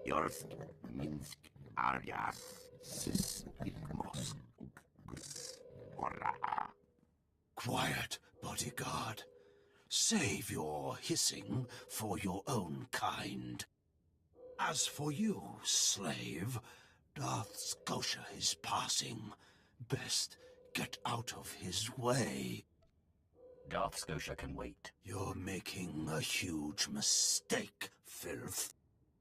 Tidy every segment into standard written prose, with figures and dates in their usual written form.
Yorsk, Minsk, Arias, Sis, Mosk, Quiet, bodyguard. Save your hissing for your own kind. As for you, slave, Darth Scotia is passing. Best get out of his way. Darth Scotia can wait. You're making a huge mistake, filth.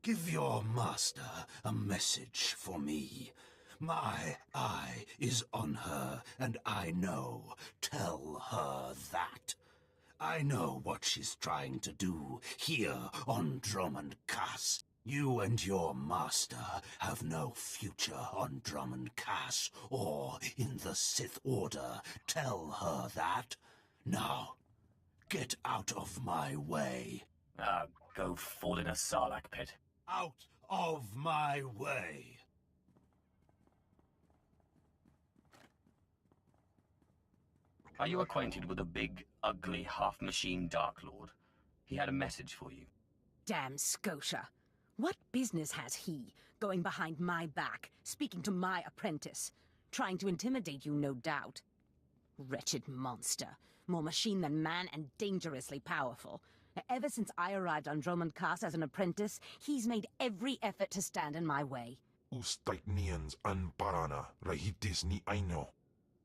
Give your master a message for me. My eye is on her, and I know. Tell her that. I know what she's trying to do here on Dromund Kaas. You and your master have no future on Dromund Kaas or in the Sith Order. Tell her that. Now, get out of my way. Go fall in a sarlacc pit. Out of my way. Are you acquainted with a big, ugly, half-machine Dark Lord? He had a message for you. Damn Scotia. What business has he, going behind my back, speaking to my apprentice? Trying to intimidate you, no doubt. Wretched monster. More machine than man and dangerously powerful. Ever since I arrived on Dromund Kaas as an apprentice, he's made every effort to stand in my way. Ustaiknians an parana, rahitis ni aino.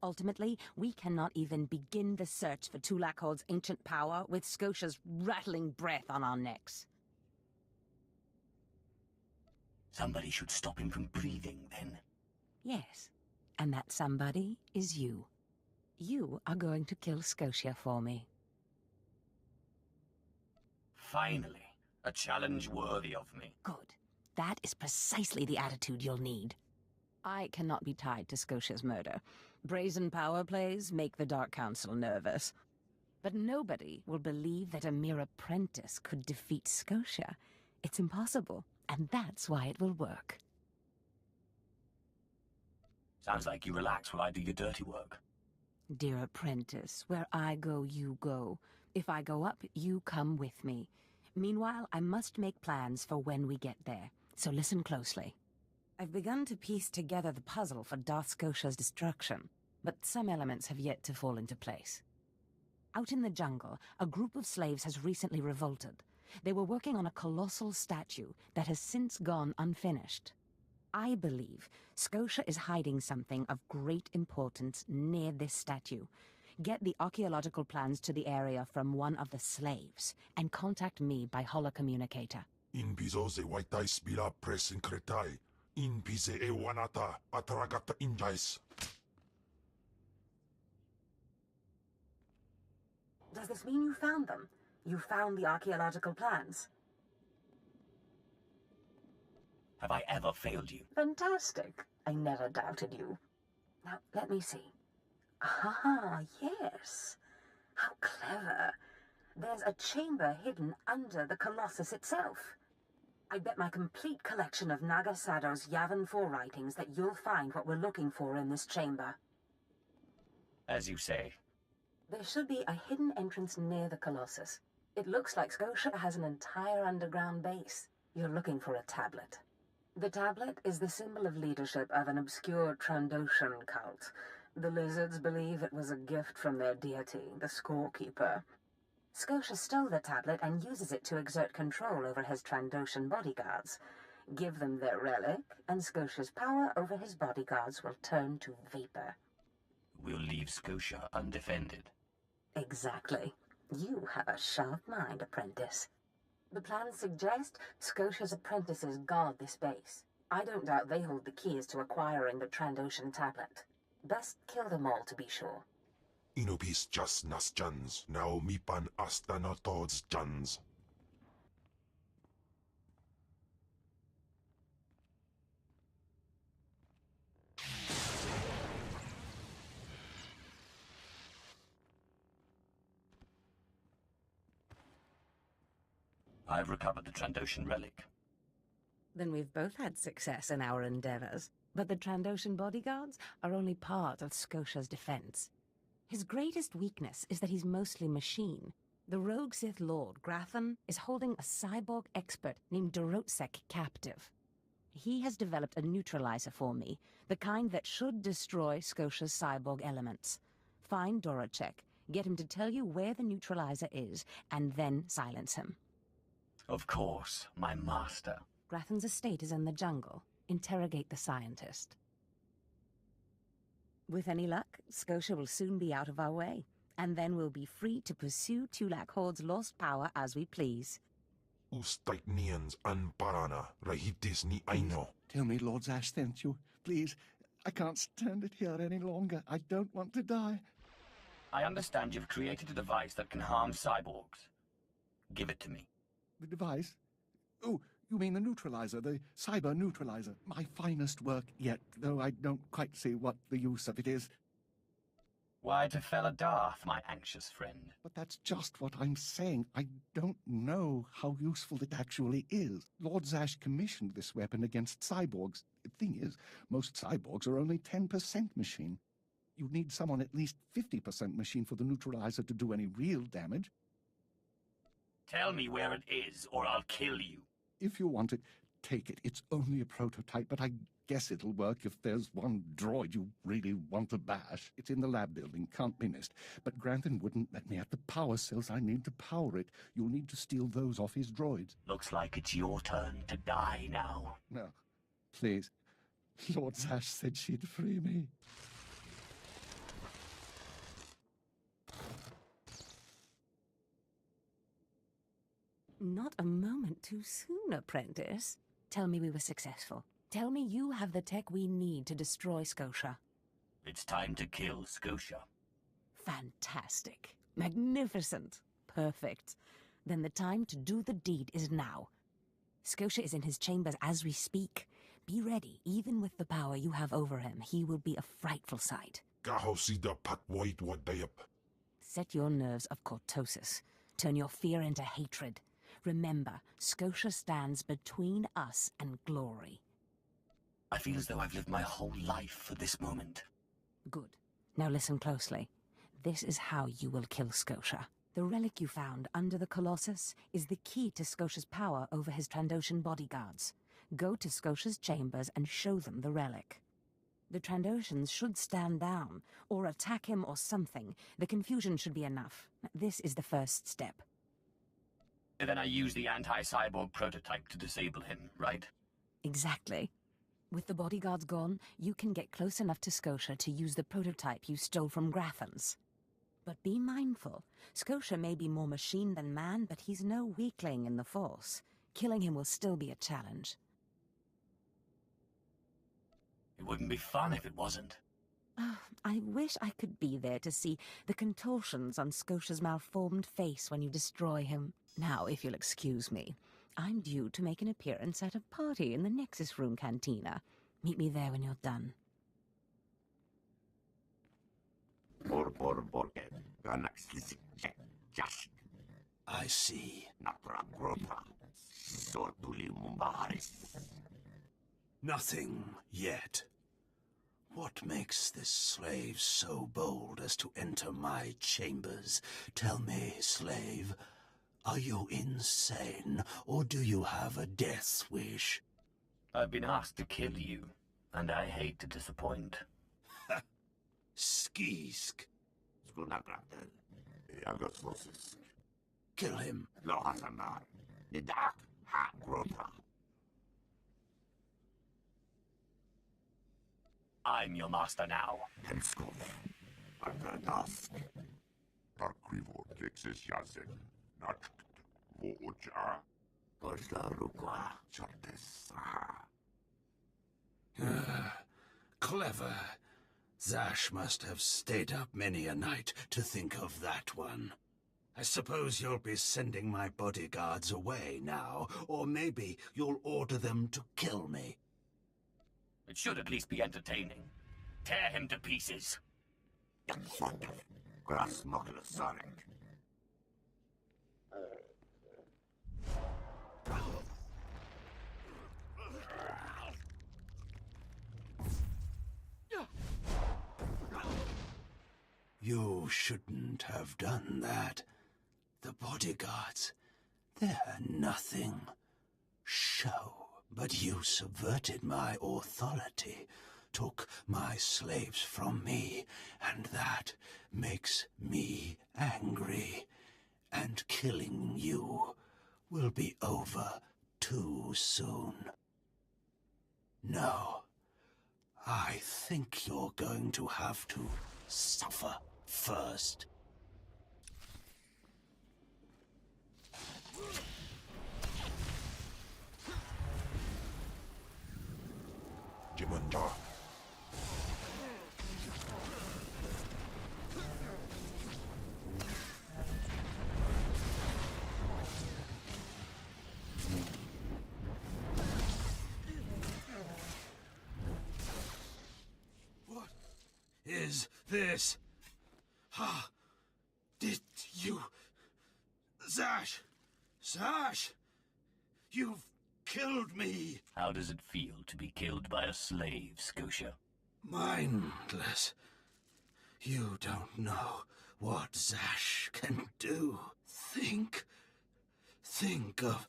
Ultimately, we cannot even begin the search for Tulakhod's ancient power with Scotia's rattling breath on our necks. Somebody should stop him from breathing, then. Yes, and that somebody is you. You are going to kill Scotia for me. Finally, a challenge worthy of me. Good. That is precisely the attitude you'll need. I cannot be tied to Scotia's murder. Brazen power plays make the Dark Council nervous. But nobody will believe that a mere apprentice could defeat Scotia. It's impossible, and that's why it will work. Sounds like you relax while I do your dirty work. Dear apprentice, where I go, you go. If I go up, you come with me. Meanwhile, I must make plans for when we get there, so listen closely. I've begun to piece together the puzzle for Darth Scotia's destruction, but some elements have yet to fall into place. Out in the jungle, a group of slaves has recently revolted. They were working on a colossal statue that has since gone unfinished. I believe Scotia is hiding something of great importance near this statue. Get the archaeological plans to the area from one of the slaves, and contact me by holocommunicator. In piso ze waitai spila presincretai. In pise e wanata ataragata injais. Does this mean you found them? You found the archaeological plans? Have I ever failed you? Fantastic. I never doubted you. Now, let me see. Ah, yes. How clever. There's a chamber hidden under the Colossus itself. I bet my complete collection of Naga Sado's Yavin 4 writings that you'll find what we're looking for in this chamber. As you say. There should be a hidden entrance near the Colossus. It looks like Scotia has an entire underground base. You're looking for a tablet. The tablet is the symbol of leadership of an obscure Trandoshan cult. The lizards believe it was a gift from their deity, the Scorekeeper. Scotia stole the tablet and uses it to exert control over his Trandoshan bodyguards. Give them their relic, and Scotia's power over his bodyguards will turn to vapor. We'll leave Scotia undefended. Exactly. You have a sharp mind, apprentice. The plans suggest Scotia's apprentices guard this base. I don't doubt they hold the keys to acquiring the Trandoshan tablet. Best kill them all to be sure. Inubis just nas jans, now mipan astana tods jans. I've recovered the Trandoshan relic. Then we've both had success in our endeavors. But the Trandoshan bodyguards are only part of Scotia's defense. His greatest weakness is that he's mostly machine. The rogue Sith Lord, Grathan, is holding a cyborg expert named Dorotsek captive. He has developed a neutralizer for me, the kind that should destroy Scotia's cyborg elements. Find Doracek, get him to tell you where the neutralizer is, and then silence him. Of course, my master. Grathan's estate is in the jungle. Interrogate the scientist. With any luck, Scotia will soon be out of our way, and then we'll be free to pursue Tulak Horde's lost power as we please. Ustait nians an parana, rahitis ni aino. Tell me Lord Zash sent you. Please, I can't stand it here any longer. I don't want to die. I understand you've created a device that can harm cyborgs. Give it to me. The device? Oh, you mean the neutralizer, the cyber neutralizer. My finest work yet, though I don't quite see what the use of it is. Why, to fell a Darth, my anxious friend. But that's just what I'm saying. I don't know how useful it actually is. Lord Zash commissioned this weapon against cyborgs. The thing is, most cyborgs are only 10% machine. You need someone at least 50% machine for the neutralizer to do any real damage. Tell me where it is, or I'll kill you. If you want it, take it. It's only a prototype, but I guess it'll work if there's one droid you really want to bash. It's in the lab building, can't be missed. But Grantham wouldn't let me have the power cells I need to power it. You'll need to steal those off his droids. Looks like it's your turn to die now. No, please. Lord Zash said she'd free me. Not a moment too soon, Apprentice. Tell me we were successful. Tell me you have the tech we need to destroy Scotia. It's time to kill Scotia. Fantastic. Magnificent. Perfect. Then the time to do the deed is now. Scotia is in his chambers as we speak. Be ready. Even with the power you have over him, he will be a frightful sight. Kahosida patwait wadayap. Set your nerves of cortosis. Turn your fear into hatred. Remember, Scotia stands between us and glory. I feel as though I've lived my whole life for this moment. Good. Now listen closely. This is how you will kill Scotia. The relic you found under the Colossus is the key to Scotia's power over his Trandoshan bodyguards. Go to Scotia's chambers and show them the relic. The Trandoshans should stand down, or attack him or something. The confusion should be enough. This is the first step. And then I use the anti-cyborg prototype to disable him, right? Exactly. With the bodyguards gone, you can get close enough to Scotia to use the prototype you stole from Grathan's. But be mindful. Scotia may be more machine than man, but he's no weakling in the Force. Killing him will still be a challenge. It wouldn't be fun if it wasn't. I wish I could be there to see the contortions on Scotia's malformed face when you destroy him. Now, if you'll excuse me, I'm due to make an appearance at a party in the Nexus Room Cantina. Meet me there when you're done. I see. Nothing yet. What makes this slave so bold as to enter my chambers? Tell me, slave, are you insane, or do you have a death wish? I've been asked to kill you, and I hate to disappoint. Skisk. Kill him. I'm your master now. Clever. Zash must have stayed up many a night to think of that one. I suppose you'll be sending my bodyguards away now, or maybe you'll order them to kill me. It should at least be entertaining. Tear him to pieces. You shouldn't have done that. The bodyguards, they're nothing. Show But you subverted my authority, took my slaves from me, and that makes me angry. And killing you will be over too soon. No, I think you're going to have to suffer first. Jimanja. What is this? Ha! Did you... Zash! Zash! You've killed me! How does it feel to be killed by a slave, Scotia? Mindless. You don't know what Zash can do. Think of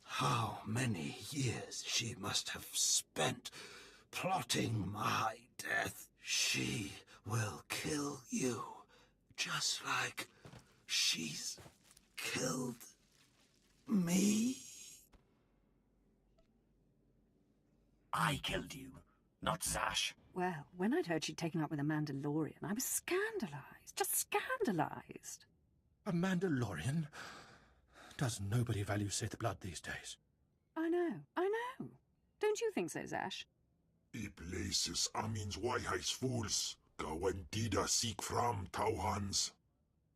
how many years she must have spent plotting my death. She will kill you, just like she's killed me. I killed you, not Zash. Well, when I'd heard she'd taken up with a Mandalorian, I was scandalized. Just scandalized. A Mandalorian? Does nobody value Sith blood these days? I know. Don't you think so, Zash? I places Amin's Waiheis fools. Gawantida seek from Tauhans.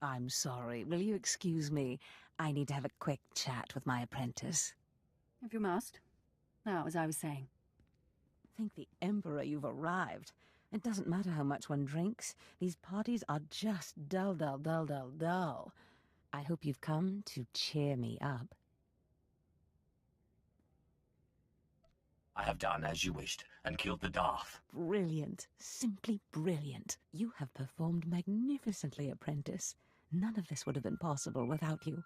I'm sorry. Will you excuse me? I need to have a quick chat with my apprentice. If you must. Now, as I was saying. Thank the Emperor you've arrived. It doesn't matter how much one drinks. These parties are just dull, dull, dull, dull, dull. I hope you've come to cheer me up. I have done as you wished, and killed the Darth. Brilliant. Simply brilliant. You have performed magnificently, apprentice. None of this would have been possible without you.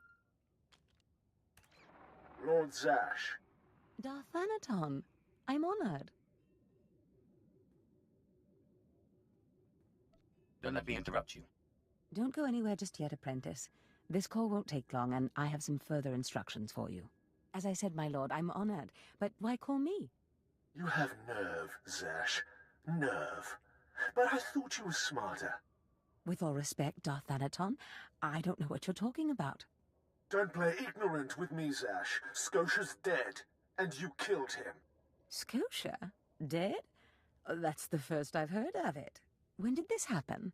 Lord Zash. Darth Thanaton, I'm honored. Don't let me interrupt you. Don't go anywhere just yet, apprentice. This call won't take long, and I have some further instructions for you. As I said, my lord, I'm honored, but why call me? You have nerve, Zash. Nerve. But I thought you were smarter. With all respect, Darth Thanaton, I don't know what you're talking about. Don't play ignorant with me, Zash. Scotia's dead, and you killed him. Scotia? Dead? That's the first I've heard of it. When did this happen?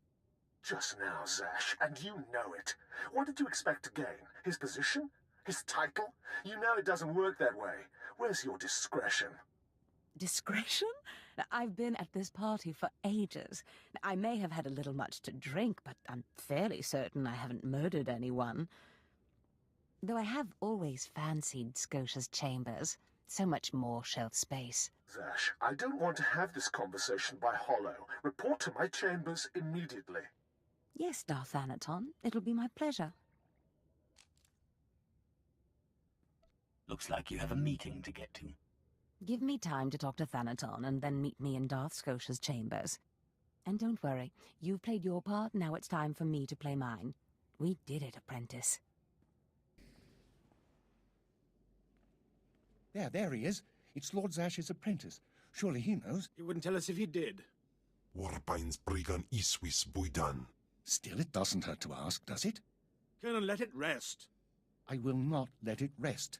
Just now, Zash, and you know it. What did you expect to gain? His position? His title? You know it doesn't work that way. Where's your discretion? Discretion? I've been at this party for ages. I may have had a little much to drink, but I'm fairly certain I haven't murdered anyone. Though I have always fancied Scotia's chambers. So much more shelf space. Zash, I don't want to have this conversation by hollow. Report to my chambers immediately. Yes, Darth Thanaton. It'll be my pleasure. Looks like you have a meeting to get to. Give me time to talk to Thanaton, and then meet me in Darth Scotia's chambers. And don't worry, you've played your part, now it's time for me to play mine. We did it, apprentice. There he is. It's Lord Zash's apprentice. Surely he knows. He wouldn't tell us if he did. Warpain's Brigan Iswis Buidan. Still, it doesn't hurt to ask, does it? Colonel, let it rest. I will not let it rest.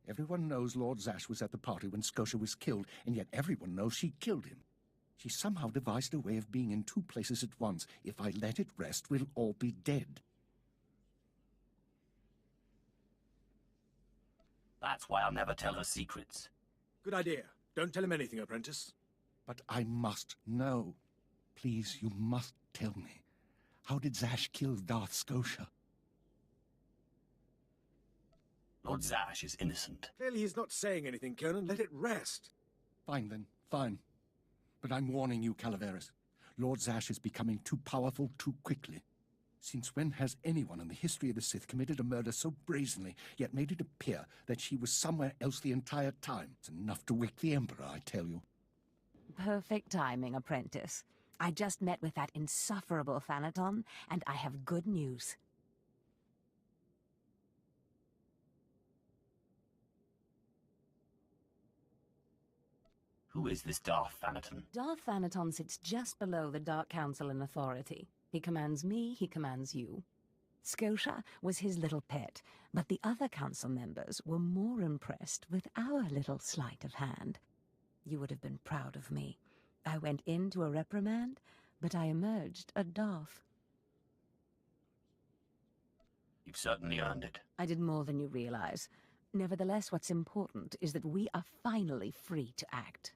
Everyone knows Lord Zash was at the party when Scotia was killed, and yet everyone knows she killed him. She somehow devised a way of being in two places at once. If I let it rest, we'll all be dead. That's why I'll never tell her secrets. Good idea. Don't tell him anything, apprentice. But I must know. Please, you must tell me. How did Zash kill Darth Scotia? Lord Zash is innocent. Clearly he's not saying anything, Colonel. Let it rest. Fine, then. Fine. But I'm warning you, Calaveras. Lord Zash is becoming too powerful too quickly. Since when has anyone in the history of the Sith committed a murder so brazenly, yet made it appear that she was somewhere else the entire time? It's enough to wake the Emperor, I tell you. Perfect timing, Apprentice. I just met with that insufferable Thanaton, and I have good news. Who is this Darth Thanaton? Darth Thanaton sits just below the Dark Council in authority. He commands me, he commands you. Scotia was his little pet, but the other council members were more impressed with our little sleight of hand. You would have been proud of me. I went into a reprimand, but I emerged a Darth. You've certainly earned it. I did more than you realize. Nevertheless, what's important is that we are finally free to act.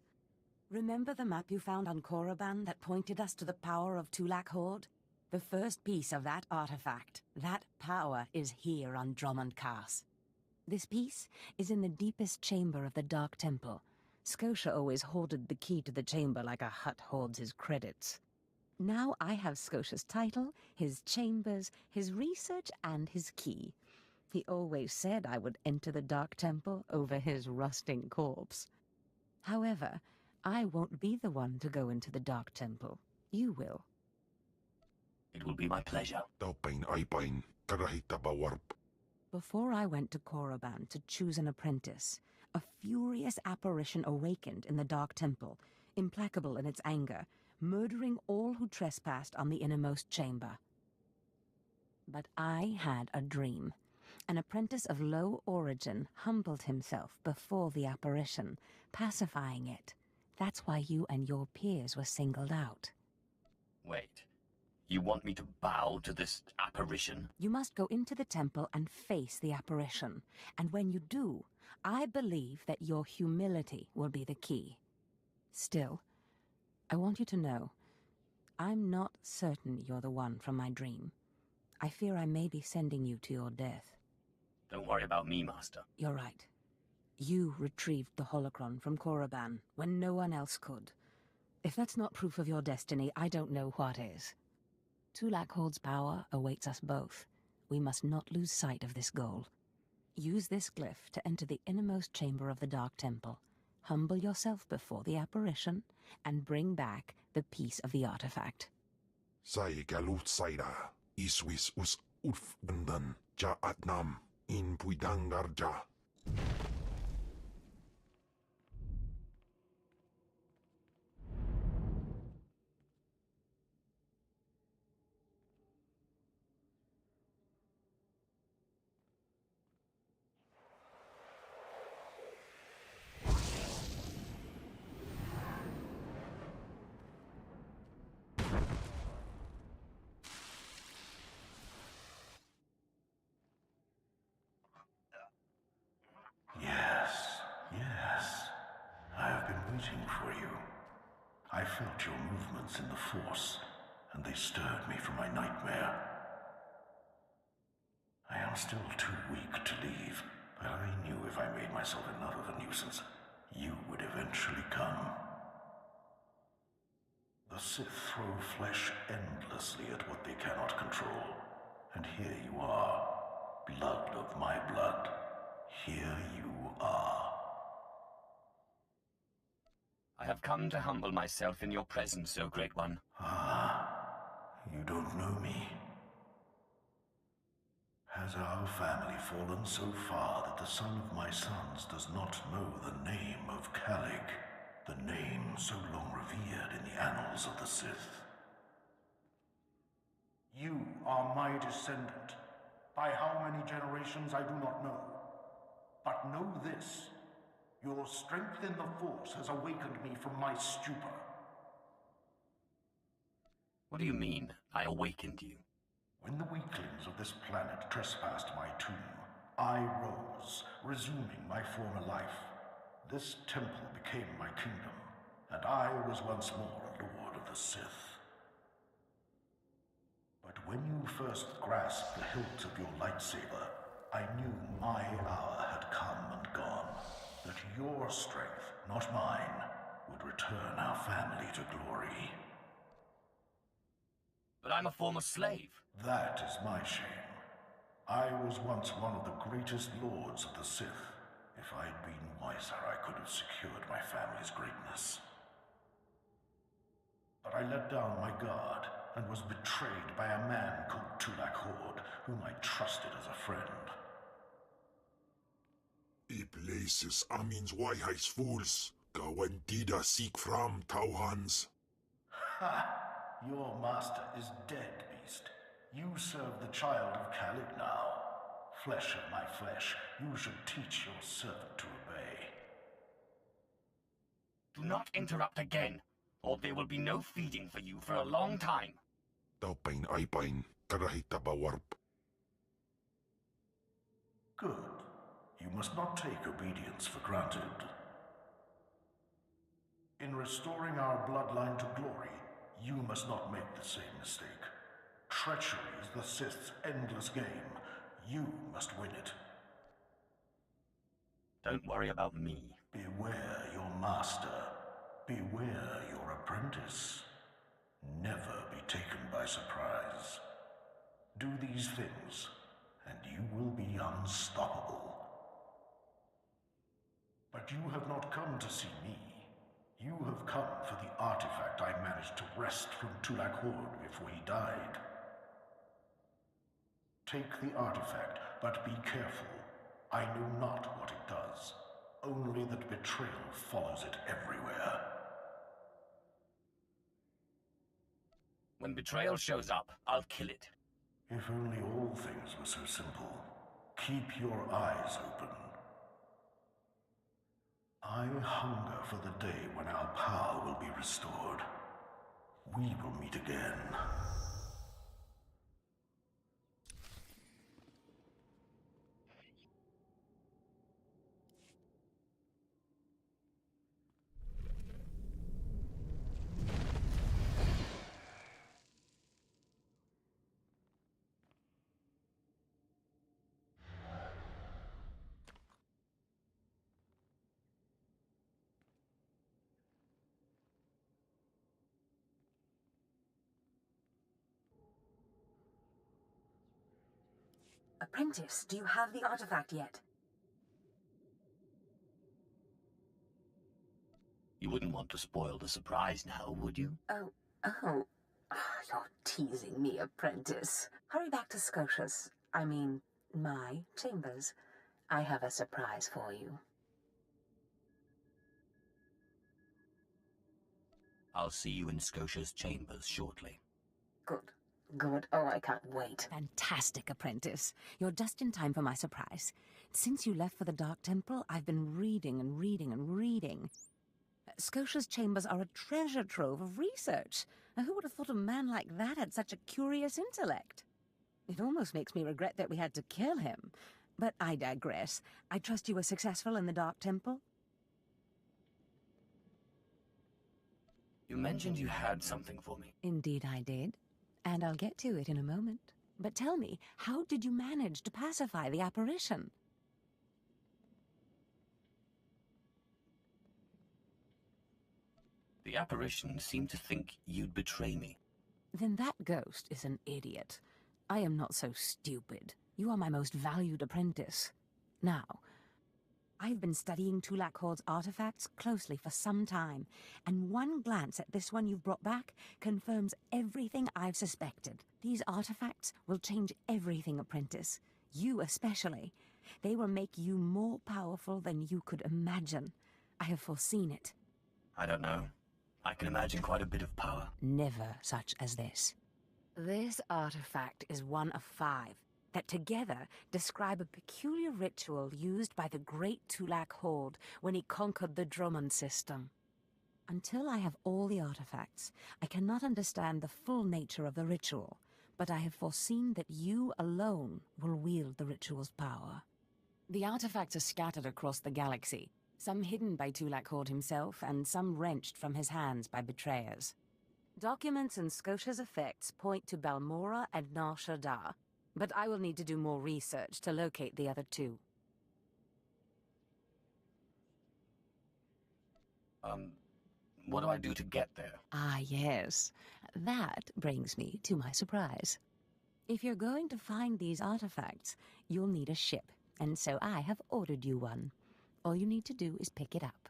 Remember the map you found on Korriban that pointed us to the power of Tulak Horde? The first piece of that artifact, that power, is here on Dromund Kaas. This piece is in the deepest chamber of the Dark Temple. Scotia always hoarded the key to the chamber like a Hutt hoards his credits. Now I have Scotia's title, his chambers, his research, and his key. He always said I would enter the Dark Temple over his rusting corpse. However, I won't be the one to go into the Dark Temple. You will. It will be my pleasure. Before I went to Korriban to choose an apprentice, a furious apparition awakened in the Dark Temple, implacable in its anger, murdering all who trespassed on the innermost chamber. But I had a dream. An apprentice of low origin humbled himself before the apparition, pacifying it. That's why you and your peers were singled out. Wait. You want me to bow to this apparition? You must go into the temple and face the apparition. And when you do, I believe that your humility will be the key. Still, I want you to know, I'm not certain you're the one from my dream. I fear I may be sending you to your death. Don't worry about me, Master. You're right. You retrieved the holocron from Korriban when no one else could. If that's not proof of your destiny, I don't know what is. Tulak Horde's power awaits us both. We must not lose sight of this goal. Use this glyph to enter the innermost chamber of the Dark Temple. Humble yourself before the apparition, and bring back the piece of the artifact. Sai galut saira, iswis us urf bundan, ja atnam, in puidangarja. I felt your movements in the Force, and they stirred me from my nightmare. I am still too weak to leave, but I knew if I made myself enough of a nuisance, you would eventually come. The Sith throw flesh endlessly at what they cannot control, and here you are, blood of my blood. Here you are. I have come to humble myself in your presence, O Great One. Ah, you don't know me. Has our family fallen so far that the son of my sons does not know the name of Kalig, the name so long revered in the annals of the Sith? You are my descendant. By how many generations I do not know. But know this. Your strength in the Force has awakened me from my stupor. What do you mean, I awakened you? When the weaklings of this planet trespassed my tomb, I rose, resuming my former life. This temple became my kingdom, and I was once more a Lord of the Sith. But when you first grasped the hilt of your lightsaber, I knew my hour had come and gone. That your strength, not mine, would return our family to glory. But I'm a former slave. That is my shame. I was once one of the greatest lords of the Sith. If I'd been wiser, I could have secured my family's greatness. But I let down my guard and was betrayed by a man called Tulak Hord, whom I trusted as a friend. Places amins wise fools. Gawantida seek from Tauhans. Ha! Your master is dead, beast. You serve the child of Khalid now. Flesh of my flesh, you should teach your servant to obey. Do not interrupt again, or there will be no feeding for you for a long time. Taupain aipain, karahita bawarp. Good. You must not take obedience for granted. In restoring our bloodline to glory, you must not make the same mistake. Treachery is the Sith's endless game. You must win it. Don't worry about me. Beware your master. Beware your apprentice. Never be taken by surprise. Do these things, and you will be unstoppable. But you have not come to see me. You have come for the artifact I managed to wrest from Tulak Hord before he died. Take the artifact, but be careful. I know not what it does. Only that betrayal follows it everywhere. When betrayal shows up, I'll kill it. If only all things were so simple. Keep your eyes open. I hunger for the day when our power will be restored. We will meet again. Apprentice, do you have the artifact yet? You wouldn't want to spoil the surprise now, would you? Oh. You're teasing me, Apprentice. Hurry back to Scotia's. I mean, my chambers. I have a surprise for you. I'll see you in Scotia's chambers shortly. Good. Oh, I can't wait. Fantastic, Apprentice. You're just in time for my surprise. Since you left for the Dark Temple, I've been reading and reading and reading. Scotia's chambers are a treasure trove of research. Now, who would have thought a man like that had such a curious intellect? It almost makes me regret that we had to kill him. But I digress. I trust you were successful in the Dark Temple? You mentioned you had something for me. Indeed I did. And I'll get to it in a moment. But tell me, how did you manage to pacify the apparition? The apparition seemed to think you'd betray me. Then that ghost is an idiot. I am not so stupid. You are my most valued apprentice. Now, I've been studying Tulak Hord's artifacts closely for some time, and one glance at this one you've brought back confirms everything I've suspected. These artifacts will change everything, Apprentice. You especially. They will make you more powerful than you could imagine. I have foreseen it. I don't know. I can imagine quite a bit of power. Never such as this. This artifact is one of 5 that together describe a peculiar ritual used by the great Tulak Hord when he conquered the Dromund system. Until I have all the artifacts, I cannot understand the full nature of the ritual, but I have foreseen that you alone will wield the ritual's power. The artifacts are scattered across the galaxy, some hidden by Tulak Hord himself, and some wrenched from his hands by betrayers. Documents and Scotia's effects point to Balmora and Nar Shaddaa, but I will need to do more research to locate the other 2. what do I do to get there? Ah, yes. That brings me to my surprise. If you're going to find these artifacts, you'll need a ship, and so I have ordered you one. All you need to do is pick it up.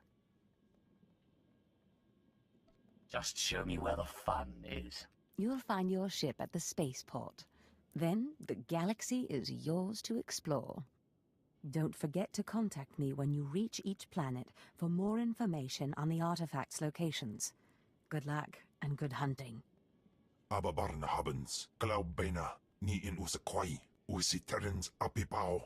Just show me where the fun is. You'll find your ship at the spaceport. Then the galaxy is yours to explore. Don't forget to contact me when you reach each planet for more information on the artifacts' locations. Good luck and good hunting. Ababarna habens, Glaubena, ni in usakwai, usiterens apipao.